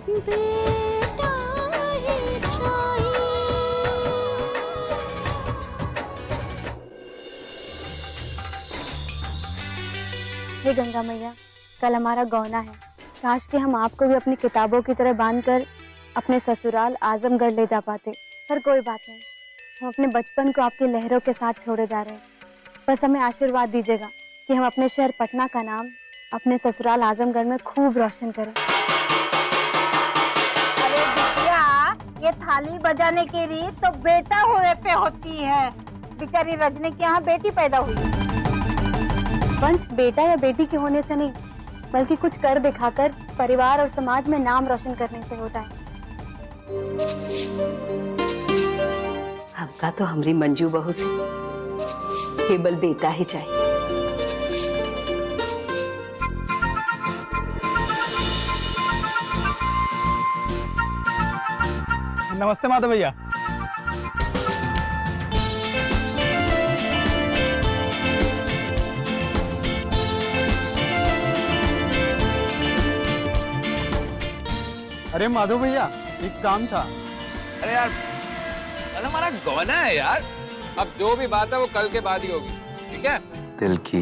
बेटा ही चाहिए। हे गंगा मैया, कल हमारा गौना है। काश कि हम आपको भी अपनी किताबों की तरह बांधकर अपने ससुराल आजमगढ़ ले जा पाते, पर कोई बात नहीं। हम अपने बचपन को आपकी लहरों के साथ छोड़े जा रहे हैं। बस हमें आशीर्वाद दीजिएगा कि हम अपने शहर पटना का नाम अपने ससुराल आजमगढ़ में खूब रोशन करें। अरे बिटिया, ये थाली बजाने की रीत तो बेटा हुए पे होती है। बेचारी रजनी के यहाँ बेटी पैदा हुई। वंश बेटा या बेटी के होने से नहीं, बल्कि कुछ कर दिखाकर परिवार और समाज में नाम रोशन करने से होता है। हमका तो हमारी मंजू बहू से केवल बेटा ही चाहिए। नमस्ते माधव भैया। अरे माधव भैया, एक काम था। अरे यार, कल हमारा गौना है यार। अब जो भी बात है वो कल के बाद ही होगी, ठीक है? दिल की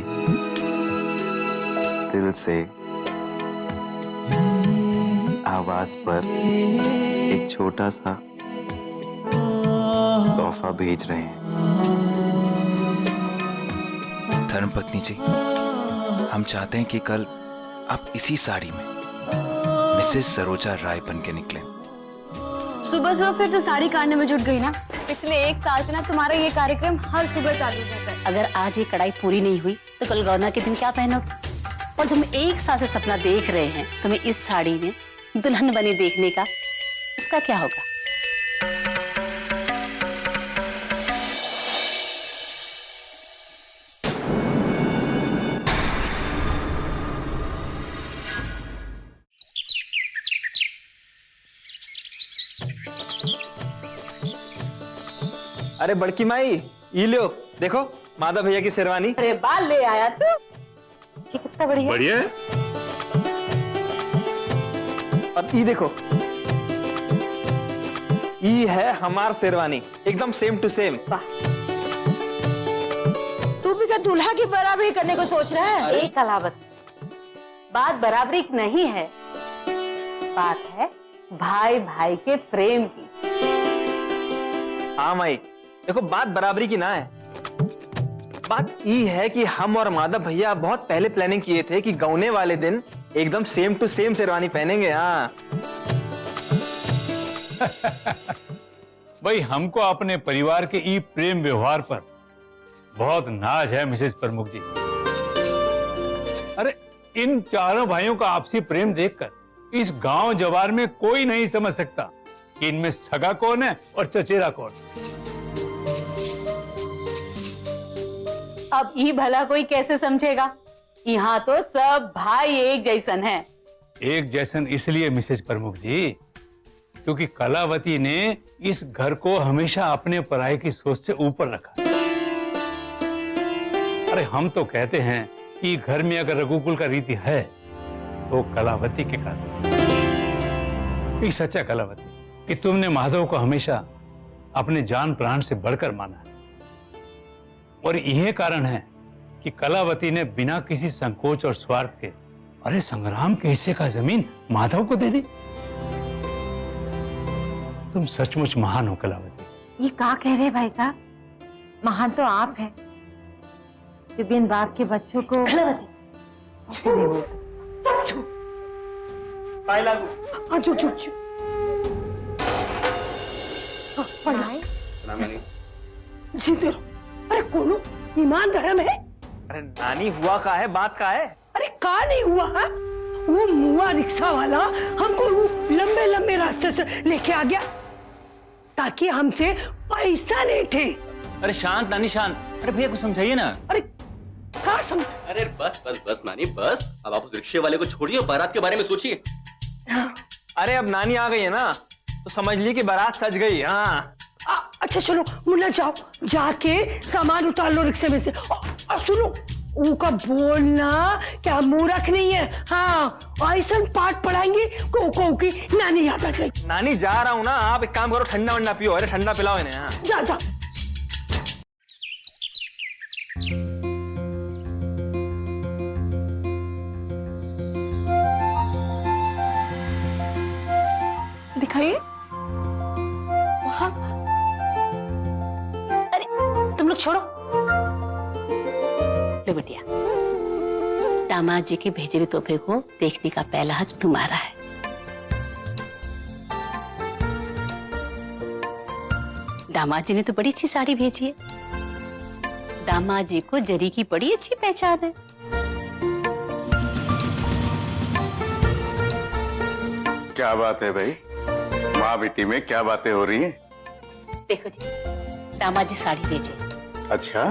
दिल से आवाज पर एक छोटा सा तोहफा भेज रहे हैं। धर्मपत्नी जी, हम चाहते हैं कि कल आप इसी साड़ी में मिसेस सरोजा राय बन के निकले। सुबह सुबह फिर से साड़ी काटने में जुट गई ना। पिछले 1 साल से ना तुम्हारा ये कार्यक्रम हर सुबह चालू रहता है। अगर आज ये कढ़ाई पूरी नहीं हुई तो कल गौना के दिन क्या पहनोगे? और जब हम 1 साल से सपना देख रहे हैं तुम्हें इस साड़ी में दुल्हन बनी देखने का, उसका क्या होगा? अरे बड़की माई, ये लो, देखो माधव भैया की शेरवानी। अरे बाल ले आया तू, ये कितना बढ़िया। बढ़िया है। और ये देखो, ये है हमार शेरवानी, एकदम सेम टू सेम। तू भी क्या दूल्हा की बराबरी करने को सोच रहा है? एक कलावत, बात बराबरी की नहीं है, बात है भाई भाई के प्रेम की। हाँ माई, देखो बात बराबरी की ना है, बात ये है कि हम और माधव भैया बहुत पहले प्लानिंग किए थे कि गौने वाले दिन एकदम सेम टू सेम शेरवानी पहनेंगे। हाँ भाई, हमको अपने परिवार के ई प्रेम व्यवहार पर बहुत नाज है मिसेस प्रमुख जी। अरे इन चारों भाइयों का आपसी प्रेम देखकर इस गांव जवार में कोई नहीं समझ सकता कि इनमें सगा कौन है और चचेरा कौन। अब ये भला कोई कैसे समझेगा? यहाँ तो सब भाई एक जैसन है। एक जैसन इसलिए मिसेस प्रमुख जी, क्योंकि कलावती ने इस घर को हमेशा अपने पराये की सोच से ऊपर रखा। अरे हम तो कहते हैं कि घर में अगर रघुकुल का रीति है तो कलावती के कारण। ये सच्चा कलावती कि तुमने माधव को हमेशा अपने जान प्राण से बढ़कर माना है, और यह कारण है कि कलावती ने बिना किसी संकोच और स्वार्थ के अरे संग्राम के हिस्से का जमीन माधव को दे दी। तुम सचमुच महान हो कलावती। ये क्या कह रहे भाई साहब? महान तो आप हैं जो बिन बाप के बच्चों को। कलावती जीते रहो। अरे कोनो ईमान धर्म है? अरे नानी, हुआ का है, बात का है। अरे का नहीं हुआ है? वो मुआ रिक्शा वाला हमको वो लंबे लंबे रास्ते से लेके आ गया ताकि हमसे पैसा नहीं थे। अरे शांत नानी, शांत। अरे भैया को समझाइए ना। अरे क्या समझा? अरे बस बस बस नानी, बस। अब आप उस रिक्शे वाले को छोड़िए और बारात के बारे में सोचिए। हाँ। अरे अब नानी आ गई है ना, तो समझ ली कि बारात सज गई। हाँ अच्छा चलो मुन्ना, जाओ जाके सामान उतार लो रिक्शे में से। और सुनो, उनका बोलना क्या मूर्ख नहीं है। हाँ, ऐसा पाठ पढ़ाएंगे को की नानी याद आ जाएगी। नानी जा रहा हूँ ना, आप एक काम करो, ठंडा वंडा पियो। अरे ठंडा पिलाओ इन्हें। हाँ। जा जा। दिखाइए। अरे तुम लोग छोड़ो। लो बिटिया, दामाद जी के भेजे हुए तोहफे को देखने का पहला हक तुम्हारा है। दामाद जी ने तो बड़ी अच्छी साड़ी भेजी है। दामाद जी को जरी की बड़ी अच्छी पहचान है। क्या बात है भाई, माँ बेटी में क्या बातें हो रही हैं? देखो जी, दामाद जी साड़ी भेजे। अच्छा,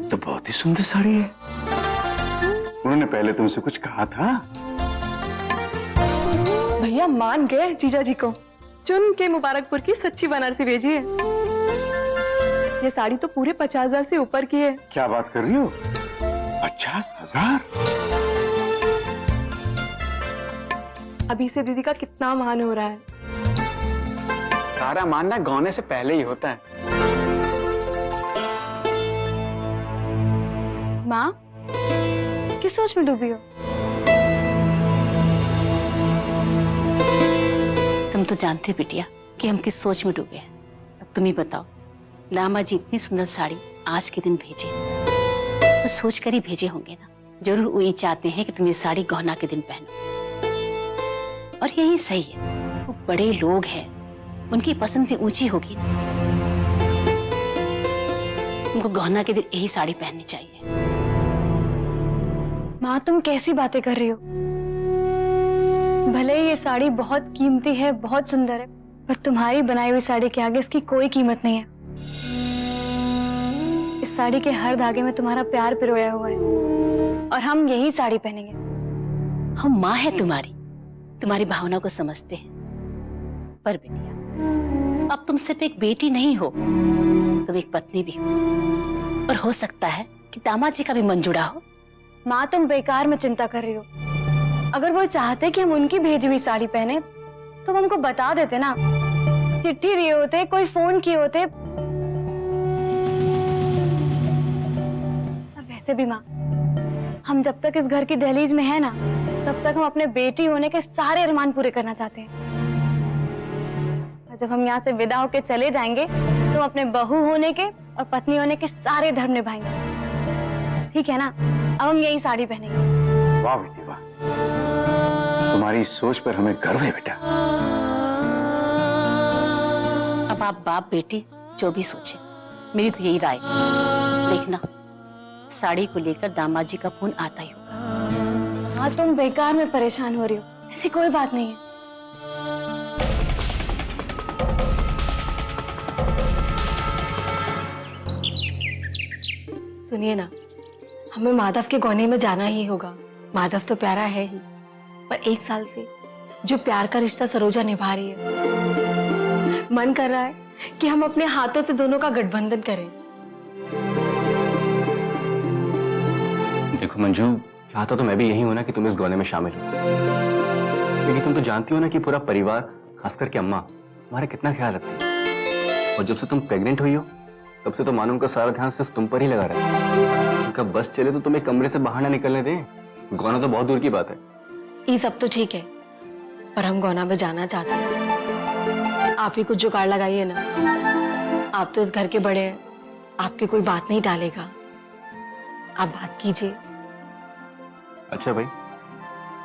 तो बहुत ही सुंदर साड़ी है। उन्होंने पहले तुमसे कुछ कहा था? भैया मान गए जीजा जी को, चुन के मुबारकपुर की सच्ची बनारसी भेजी है। ये साड़ी तो पूरे 50,000 से ऊपर की है। क्या बात कर रही हो? 50,000? अभी से दीदी का कितना मान हो रहा है। सारा मानना गौने से पहले ही होता है। माँ, किस सोच में डूबी हो? तुम तो जानते हो बिटिया कि हम किस सोच में डूबे हैं। अब तुम ही बताओ, दामाद जी इतनी सुंदर साड़ी आज के दिन भेजे तो सोच कर ही भेजे होंगे ना। जरूर वो ये चाहते हैं कि तुम ये साड़ी गौना के दिन पहनो। और यही सही है, वो बड़े लोग हैं, उनकी पसंद भी ऊंची होगी ना। उनको गौना के दिन यही साड़ी पहननी चाहिए। माँ, तुम कैसी बातें कर रही हो? भले ही ये साड़ी बहुत कीमती है, बहुत सुंदर है, पर तुम्हारी बनाई हुई साड़ी के आगे इसकी कोई कीमत नहीं है। इस साड़ी के हर धागे में तुम्हारा प्यार पिरोया हुआ है और हम यही साड़ी पहनेंगे। हम माँ है तुम्हारी भावना को समझते हैं। पर बेटिया, अब तुम सिर्फ एक बेटी नहीं हो, तुम एक पत्नी भी हो। और हो सकता है कि दामाद जी का भी मन जुड़ा हो। माँ, तुम बेकार में चिंता कर रही हो। अगर वो चाहते कि हम उनकी भेजी हुई साड़ी पहने तो वो हमको बता देते ना, चिट्ठी दिए होते, कोई फोन किए होते। और वैसे भी माँ, हम जब तक इस घर की दहलीज में है ना, तब तक हम अपने बेटी होने के सारे अरमान पूरे करना चाहते हैं। और जब हम यहाँ से विदा होके चले जाएंगे तो हम अपने बहू होने के और पत्नी होने के सारे धर्म निभाएंगे। ठीक है ना? अब हम यही साड़ी पहनेंगे। वाह बेटी वाह, तुम्हारी सोच पर हमें गर्व है बेटा। अब आप बाप बेटी जो भी सोचे, मेरी तो यही राय। देखना, साड़ी को लेकर दामाद जी का फोन आता ही होगा। हाँ, तुम बेकार में परेशान हो रही हो, ऐसी कोई बात नहीं है। सुनिए ना, हमें माधव के गौने में जाना ही होगा। माधव तो प्यारा है ही, पर 1 साल से जो प्यार का रिश्ता सरोजा निभा रही है, मन कर रहा है कि हम अपने हाथों से दोनों का गठबंधन करें। देखो मंजू, चाहता तो मैं भी यही हूं ना कि तुम इस गौने में शामिल हो, लेकिन तुम तो जानती हो ना कि पूरा परिवार, खास करके अम्मा, तुम्हारा कितना ख्याल रखती है। और जब से तुम प्रेग्नेंट हुई हो, तब से तो मानो उनका सारा ध्यान सिर्फ तुम पर ही लगा रहा है। उनका बस चले तो तुम्हें कमरे से बाहर ना निकलने दें। गौना तो बहुत दूर की बात है। ये सब तो ठीक है, पर हम गौना में जाना चाहते हैं। आप ही कुछ जुगाड़ लगाइए ना। आप तो इस घर के बड़े हैं, आपकी कोई बात नहीं टालेगा। आप बात कीजिए। अच्छा भाई,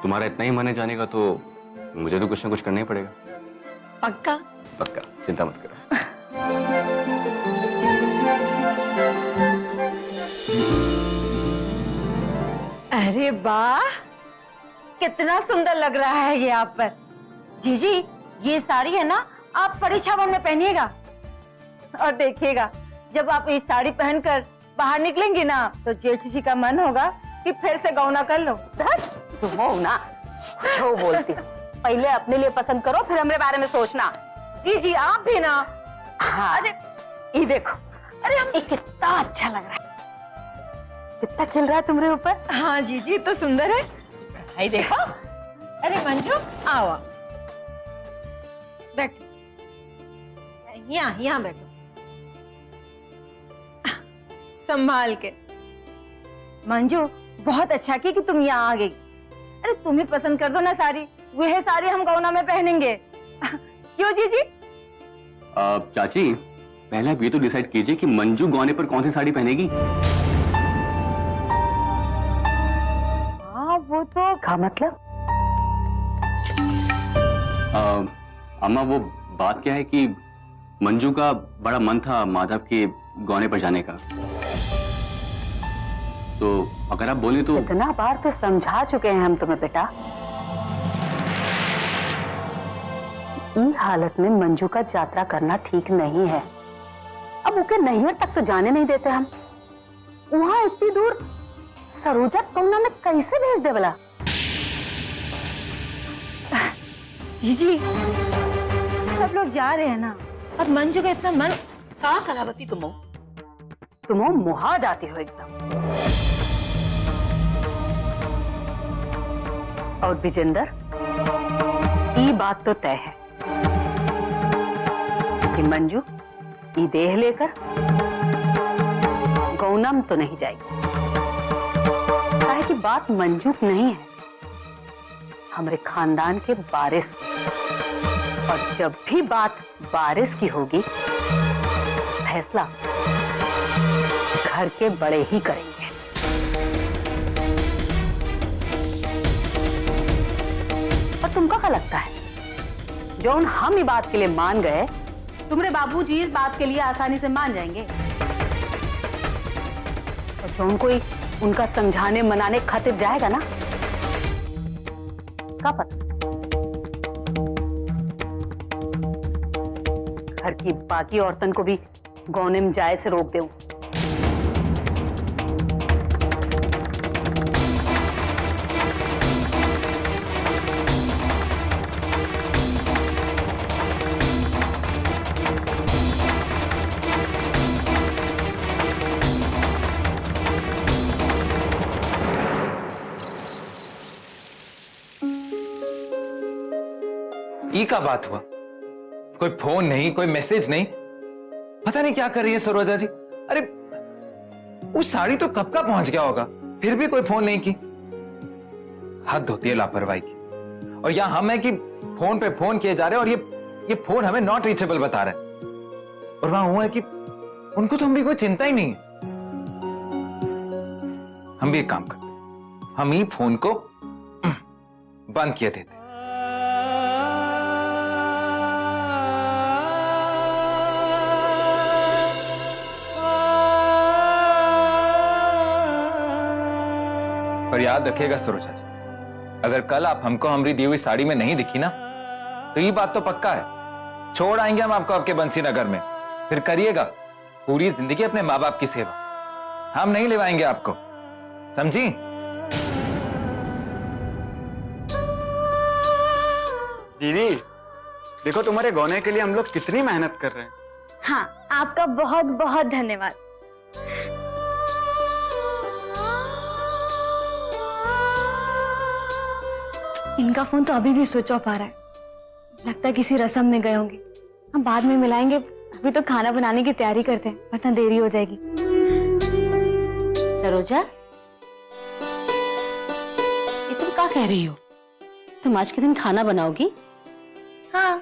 तुम्हारा इतना ही मन है जाने का, तो मुझे तो कुछ ना कुछ करना ही पड़ेगा। पक्का? पक्का, चिंता मत करो। अरे वाह, कितना सुंदर लग रहा है ये आप पर। जीजी, ये साड़ी है ना, आप परीक्षा भवन में पहनिएगा और देखिएगा, जब आप इस साड़ी पहनकर बाहर निकलेंगी ना, तो जेठ जी का मन होगा कि फिर से गौना कर लो। तुम हो ना, जो बोलती हो। पहले अपने लिए पसंद करो, फिर हमारे बारे में सोचना। जी आप भी ना। हाँ। अरे ये देखो, अरे हम कितना अच्छा लग रहा है, कितना खिल रहा है तुम्हारे ऊपर। हाँ जी तो सुंदर है। आई देखो। अरे मंजू आओ बैठो, यहाँ बैठो, संभाल के। मंजू बहुत अच्छा किया कि तुम यहाँ आ गई। अरे तुम्हें पसंद कर दो ना साड़ी, वह साड़ी हम गौना में पहनेंगे। क्यों जी? चाची पहले आप ये तो डिसाइड कीजिए कि मंजू गौने पर कौन सी साड़ी पहनेगी। हाँ वो तो क्या मतलब? अम्मा वो बात क्या है कि मंजू का बड़ा मन था माधव के गौने पर जाने का, तो अगर आप बोले तो। इतना बार तो समझा चुके हैं हम तुम्हें बेटा, इस हालत में मंजू का यात्रा करना ठीक नहीं है। अब उनके नैहर तक तो जाने नहीं देते हम, वहां इतनी दूर सरोजा तुमने में कैसे भेज दे बोला? जी सब लोग जा रहे हैं ना, और मंजू का इतना मन। कहाँ कलावती तुम मुहा जाती हो एकदम। और विजेंद्र, ये बात तो तय है कि मंजू ये देह लेकर गौनम तो नहीं जाएगी। काहे कि बात मंजू की नहीं है, हमारे खानदान के वारिस की। और जब भी बात वारिस की होगी, फैसला घर के बड़े ही करेंगे। और तुमको क्या लगता है, जो हम इस बात के लिए मान गए, तुम्हारे बाबूजी इस बात के लिए आसानी से मान जाएंगे? और जो कोई उनका समझाने मनाने खातिर जाएगा ना, क्या पता घर की बाकी औरतन को भी गौने में जाए से रोक दूं। ई का बात हुआ, कोई फोन नहीं, कोई मैसेज नहीं, पता नहीं क्या कर रही है सरोजा जी। अरे वो साड़ी तो कब का पहुंच गया होगा, फिर भी कोई फोन नहीं की। हद होती है लापरवाही की। और यहां हम है कि फोन पे फोन किए जा रहे हैं, और ये फोन हमें नॉट रीचेबल बता रहा है। और वहां हुआ है कि उनको तो हमारी कोई चिंता ही नहीं है। हम भी एक काम करते, हम ही फोन को बंद किए देते। पर याद रखिएगा सरोजा जी, अगर कल आप हमको हमारी दी हुई साड़ी में नहीं दिखी ना, तो ये बात तो पक्का है, छोड़ आएंगे हम आपको आपके बंसी नगर में। फिर करिएगा पूरी जिंदगी अपने माँ बाप की सेवा, हम नहीं लेवाएंगे आपको, समझी? दीदी देखो, तुम्हारे गौने के लिए हम लोग कितनी मेहनत कर रहे हैं। हाँ, आपका बहुत बहुत धन्यवाद। इनका फोन तो अभी भी स्विच ऑफ आ रहा है, लगता है किसी रस्म में गए होंगे। हम बाद में मिलाएंगे, अभी तो खाना बनाने की तैयारी करते हैं, वरना देरी हो जाएगी। सरोजा, ये तुम क्या कह रही हो? तुम आज के दिन खाना बनाओगी? हाँ।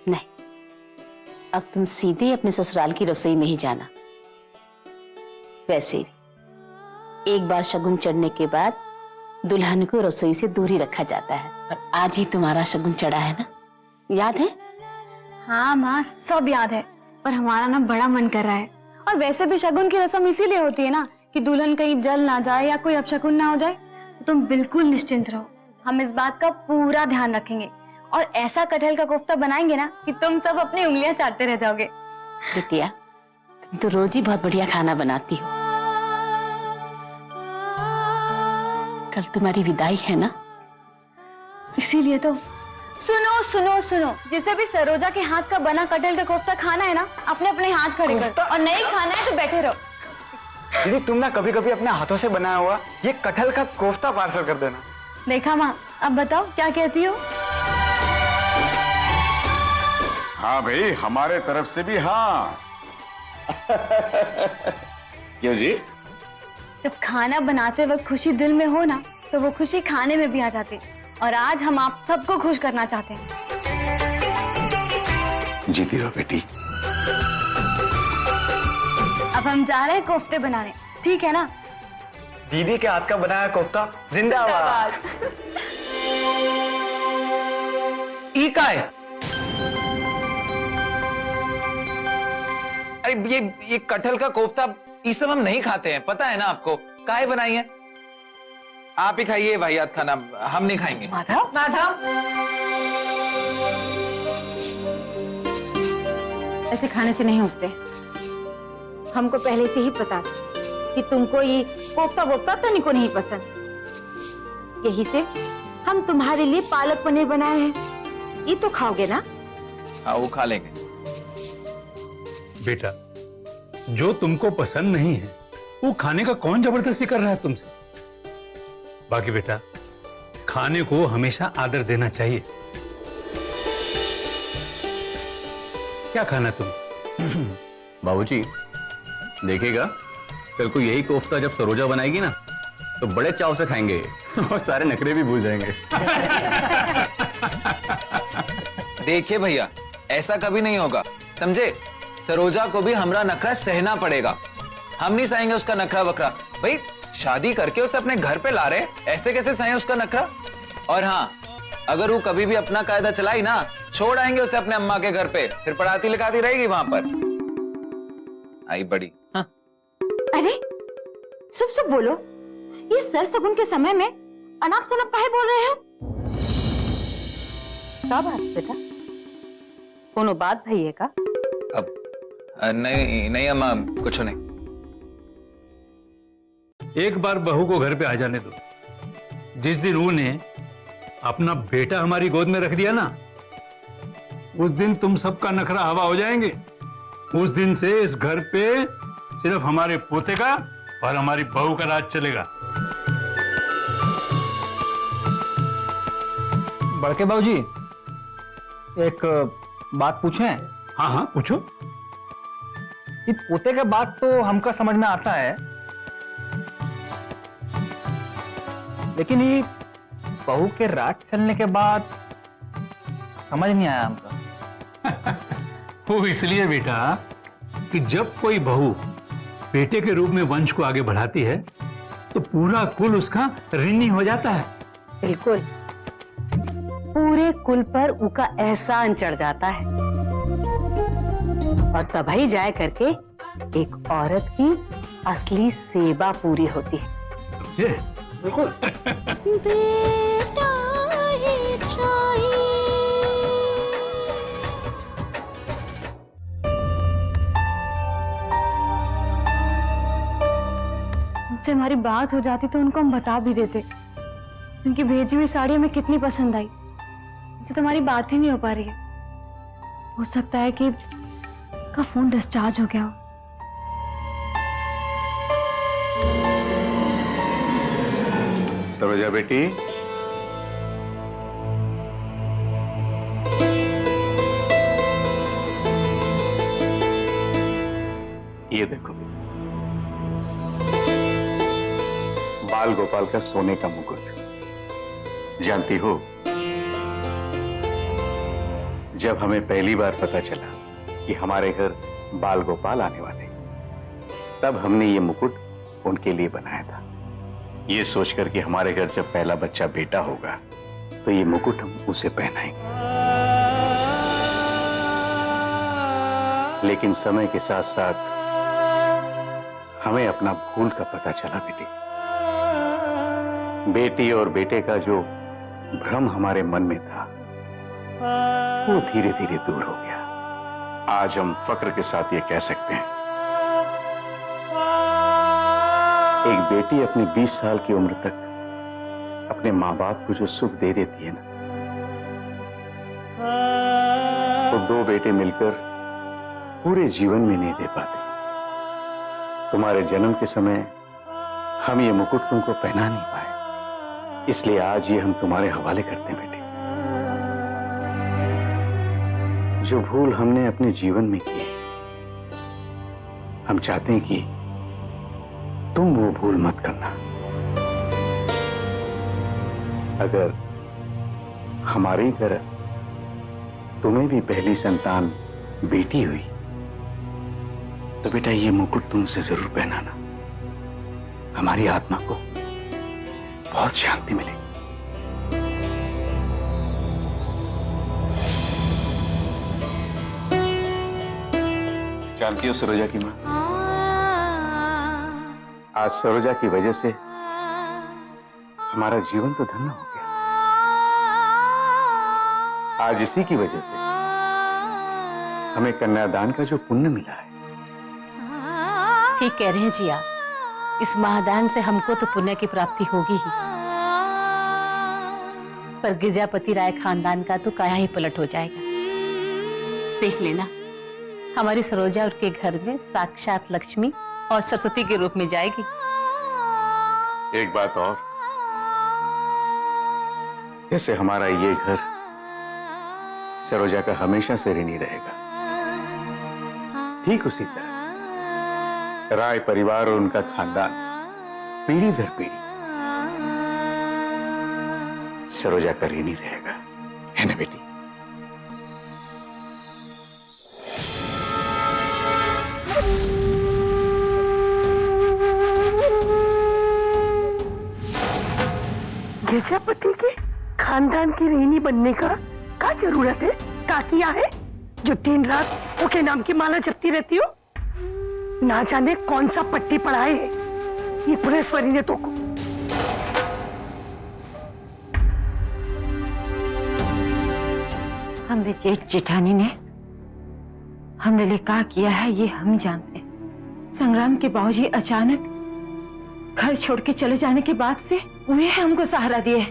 नहीं, अब तुम सीधे अपने ससुराल की रसोई में ही जाना। वैसे भी एक बार शगुन चढ़ने के बाद दुल्हन को रसोई से दूर ही रखा जाता है, और आज ही तुम्हारा शगुन चढ़ा है ना, याद है? हाँ माँ, सब याद है, पर हमारा ना बड़ा मन कर रहा है। और वैसे भी शगुन की रस्म इसीलिए होती है ना कि दुल्हन कहीं जल ना जाए या कोई अपशगुन ना हो जाए। तो तुम बिल्कुल निश्चिंत रहो, हम इस बात का पूरा ध्यान रखेंगे और ऐसा कटहल का कोफ्ता बनाएंगे ना कि तुम सब अपनी उंगलियां चाटते रह जाओगे। बिटिया, तुम तो रोज ही बहुत बढ़िया खाना बनाती हो। कल तुम्हारी विदाई है ना, इसीलिए तो सुनो सुनो सुनो, जिसे भी सरोजा के हाथ का बना कटहल का कोफ्ता खाना है ना, अपने अपने हाथ खड़े कर, और नहीं खाना है तो बैठे रहो। दीदी तुम ना कभी कभी अपने हाथों से बनाया हुआ ये कटहल का कोफ्ता पार्सल कर देना। देखा माँ, अब बताओ क्या कहती हो? हाँ भाई, हमारे तरफ से भी हाँ। क्यों जी? जब खाना बनाते वक्त खुशी दिल में हो ना, तो वो खुशी खाने में भी आ जाती। और आज हम आप सबको खुश करना चाहते हैं। जीती रहो बेटी। अब हम जा रहे हैं कोफ्ते बनाने, ठीक है ना? दीदी के हाथ का बनाया कोफ्ता जिंदाबाद। ई का है? अरे ये कटहल का कोफ्ता ये सब हम नहीं खाते हैं, पता है ना आपको? काहे बनाई है? आप ही खाइए वाहियात खाना, हम नहीं खाएंगे। माधव, माधव, ऐसे खाने से नहीं उठते। हमको पहले से ही पता था कि तुमको ये कोफ्ता वोफ्ता तनिको नहीं पसंद। यही से हम तुम्हारे लिए पालक पनीर बनाए हैं। ये तो खाओगे ना? हाँ, वो खा लेंगे। बेटा, जो तुमको पसंद नहीं है वो खाने का कौन जबरदस्ती कर रहा है तुमसे? बाकी बेटा, खाने को हमेशा आदर देना चाहिए। क्या खाना तुम? बाबूजी, देखिएगा कल को यही कोफ्ता जब सरोजा बनाएगी ना, तो बड़े चाव से खाएंगे और सारे नखरे भी भूल जाएंगे। देखिए भैया, ऐसा कभी नहीं होगा, समझे? सरोजा को भी हमारा नखरा सहना पड़ेगा। हम नहीं सहेंगे उसका नखरा वखरा। भाई, शादी करके उसे अपने घर पे ला रहे, ऐसे कैसे सहे उसका नखरा? और हाँ, अगर वो कभी भी अपना कायदा चलाई ना, छोड़ आएंगे उसे अपने अम्मा के घर पे, फिर पढ़ाती लिखाती रहेगी वहां पर। आई बड़ी। हाँ। अरे सुब सुब बोलो, ये सर सगुन के समय में अनाप शनाप काहे बोल रहे हो? क्या बात बेटा? कोनो बात भई है का? अब नहीं नहीं अम्मा, कुछ नहीं। एक बार बहू को घर पे आ जाने दो। जिस दिन उन्हें अपना बेटा हमारी गोद में रख दिया ना, उस दिन तुम सबका नखरा हवा हो जाएंगे। उस दिन से इस घर पे सिर्फ हमारे पोते का और हमारी बहू का राज चलेगा। बड़के बाबूजी, एक बात पूछें? हाँ हाँ, पूछो। ये पोते का बात तो हमका समझ में आता है, लेकिन ये बहू के राज चलने के बाद समझ नहीं आया हमका। वो इसलिए बेटा कि जब कोई बहू बेटे के रूप में वंश को आगे बढ़ाती है तो पूरा कुल उसका ऋणी हो जाता है। बिल्कुल, पूरे कुल पर उनका एहसान चढ़ जाता है और तभी जाए करके एक औरत की असली सेवा पूरी होती है। समझे? बिल्कुल। बेटा ही चाहिए। उनसे हमारी बात हो जाती तो उनको हम बता भी देते। उनकी भेजी हुई साड़ी हमें कितनी पसंद आई। मुझे तो हमारी बात ही नहीं हो पा रही है। हो सकता है कि का फोन डिस्चार्ज हो गया हो। सरोजा बेटी, ये देखो, बाल गोपाल का सोने का मुकुट। जानती हो, जब हमें पहली बार पता चला कि हमारे घर बाल गोपाल आने वाले, तब हमने ये मुकुट उनके लिए बनाया था, ये सोचकर कि हमारे घर जब पहला बच्चा बेटा होगा तो ये मुकुट हम उसे पहनाएंगे। लेकिन समय के साथ साथ हमें अपना भूल का पता चला बेटी। बेटी और बेटे का जो भ्रम हमारे मन में था वो धीरे धीरे दूर हो गया। आज हम फक्र के साथ ये कह सकते हैं, एक बेटी अपनी 20 साल की उम्र तक अपने माँ बाप को जो सुख दे देती है ना, तो दो बेटे मिलकर पूरे जीवन में नहीं दे पाते। तुम्हारे जन्म के समय हम ये मुकुट तुमको पहना नहीं पाए, इसलिए आज ये हम तुम्हारे हवाले करते हैं बेटे। जो भूल हमने अपने जीवन में की, हम चाहते हैं कि तुम वो भूल मत करना। अगर हमारी तरह तुम्हें भी पहली संतान बेटी हुई तो बेटा ये मुकुट तुमसे जरूर पहनाना। हमारी आत्मा को बहुत शांति मिलेगी। जानती हो सरोजा की माँ, आज सरोजा की वजह से हमारा जीवन तो धन्य हो गया। आज इसी की वजह से हमें कन्यादान का जो पुण्य मिला है। ठीक कह रहे हैं जी आप, इस महादान से हमको तो पुण्य की प्राप्ति होगी ही, पर गिरजापति राय खानदान का तो काया ही पलट हो जाएगा। देख लेना, हमारी सरोजा उनके घर में साक्षात लक्ष्मी और सरस्वती के रूप में जाएगी। एक बात और, जैसे हमारा ये घर सरोजा का हमेशा से ऋणी रहेगा, ठीक उसी तरह राय परिवार और उनका खानदान पीढ़ी दर पीढ़ी सरोजा का ऋणी रहेगा, है ना बेटी? गिरजापति के खानदान की ऋणी बनने का क्या जरूरत है? क्या किया है जो दिन रात ओके नाम की माला जपती रहती हो? ना जाने कौन सा पट्टी पढ़ाए है ये पुरेश्वरी ने तो को। हमने जेठ जेठानी ने हमने लिए क्या किया है ये हम जानते हैं। संग्राम के बाबूजी अचानक घर छोड़ के चले जाने के बाद से वे हमको सहारा दिए।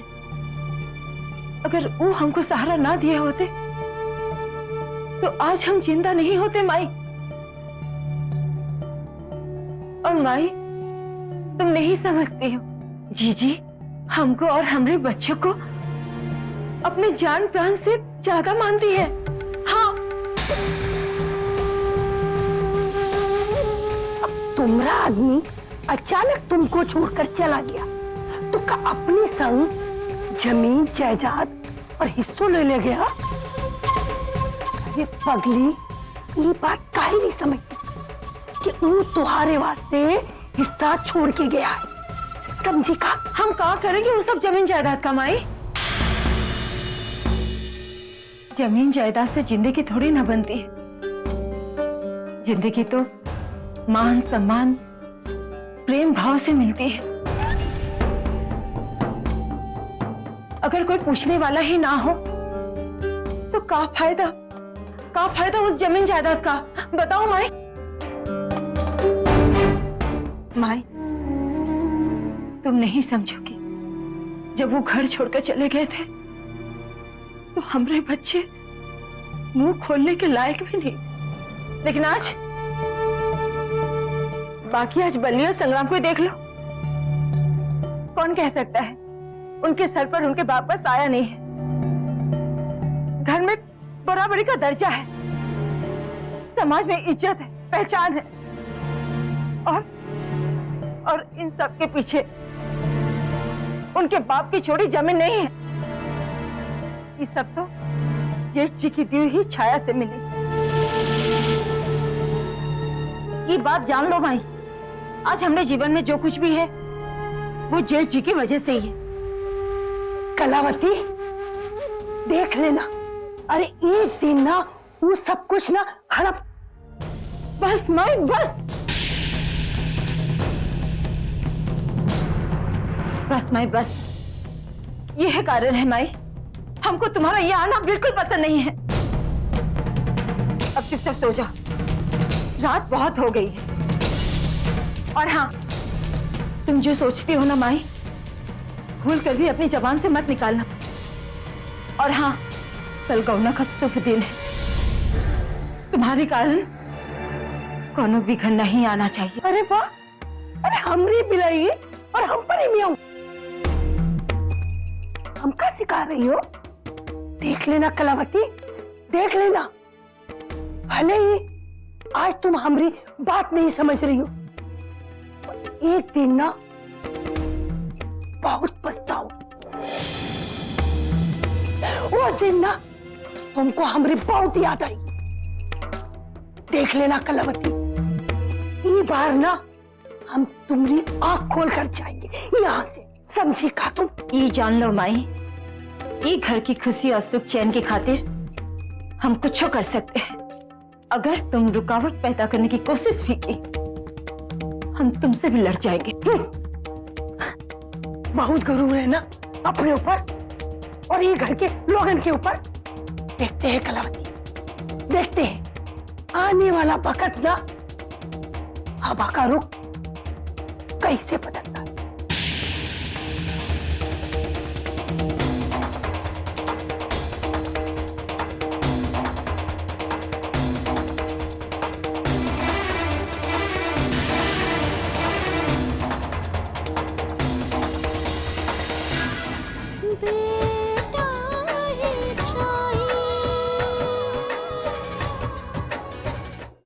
अगर वो हमको सहारा ना दिए होते तो आज हम जिंदा नहीं होते माई। और माई, तुम नहीं समझती हो, जीजी हमको और हमारे बच्चों को अपने जान प्राण से ज्यादा मानती है। हाँ, अब तुम्हारा आदमी अचानक तुमको छोड़कर चला गया तो क्या अपने संग जमीन जायदाद और हिस्सों ले गया? ये पगली ये बात काहे नहीं समझती कि वो तुम्हारे वास्ते हिस्सा छोड़ के गया है। समझी का? हम क्या करेंगे वो सब जमीन जायदाद कमाई? जमीन जायदाद से जिंदगी थोड़ी ना बनती है। जिंदगी तो मान सम्मान प्रेम भाव से मिलती है। अगर कोई पूछने वाला ही ना हो तो क्या फायदा उस जमीन जायदाद का? बताओ माई। माई, तुम नहीं समझोगी, जब वो घर छोड़कर चले गए थे तो हमारे बच्चे मुंह खोलने के लायक भी नहीं। लेकिन आज बल्ली और संग्राम को देख लो, कौन कह सकता है उनके सर पर उनके बाप का साया नहीं है। घर में बराबरी का दर्जा है, समाज में इज्जत है, पहचान है, और इन सब के पीछे उनके बाप की छोड़ी जमीन नहीं है। ये सब तो जेठ जी की दी हुई छाया से मिली। ये बात जान लो माई, आज हमने जीवन में जो कुछ भी है वो जेठ जी की वजह से ही है। कलावती, देख लेना, अरे एक दिन ना वो सब कुछ ना हड़प। बस माई बस, बस माई बस, ये है कारण है माई, हमको तुम्हारा ये आना बिल्कुल पसंद नहीं है। अब चुपचाप सो जाओ, रात बहुत हो गई है। और हाँ, तुम जो सोचती हो ना माई, भूल कर भी अपनी जबान से मत निकालना। और हाँ, कल गौना का शुभ दिन है। तुम्हारे कारण कोनो बिघन नहीं आना चाहिए। अरे वाह, अरे हमरी बिलाई और हम पर ही मियाऊं। हम क्या सिखा रही हो? देख लेना कलावती, देख लेना। भले ही आज तुम हमारी बात नहीं समझ रही हो, एक दिन ना बहुत पछताओ। उस दिन ना तुमको हमारी बहुत याद आई। देख लेना कलावती, ये बार ना हम तुम्हारी आंख खोल कर जाएंगे यहाँ से, समझी का तुम? ये जान लो माई, ये घर की खुशी और सुख चैन की खातिर हम कुछ कर सकते हैं। अगर तुम रुकावट पैदा करने की कोशिश भी की, हम तुमसे भी लड़ जाएंगे। बहुत गुरूर है ना अपने ऊपर और ये घर के लोगन के ऊपर। देखते हैं कलावती, देखते हैं आने वाला वक्त ना हवा का रुख कैसे बदलता है।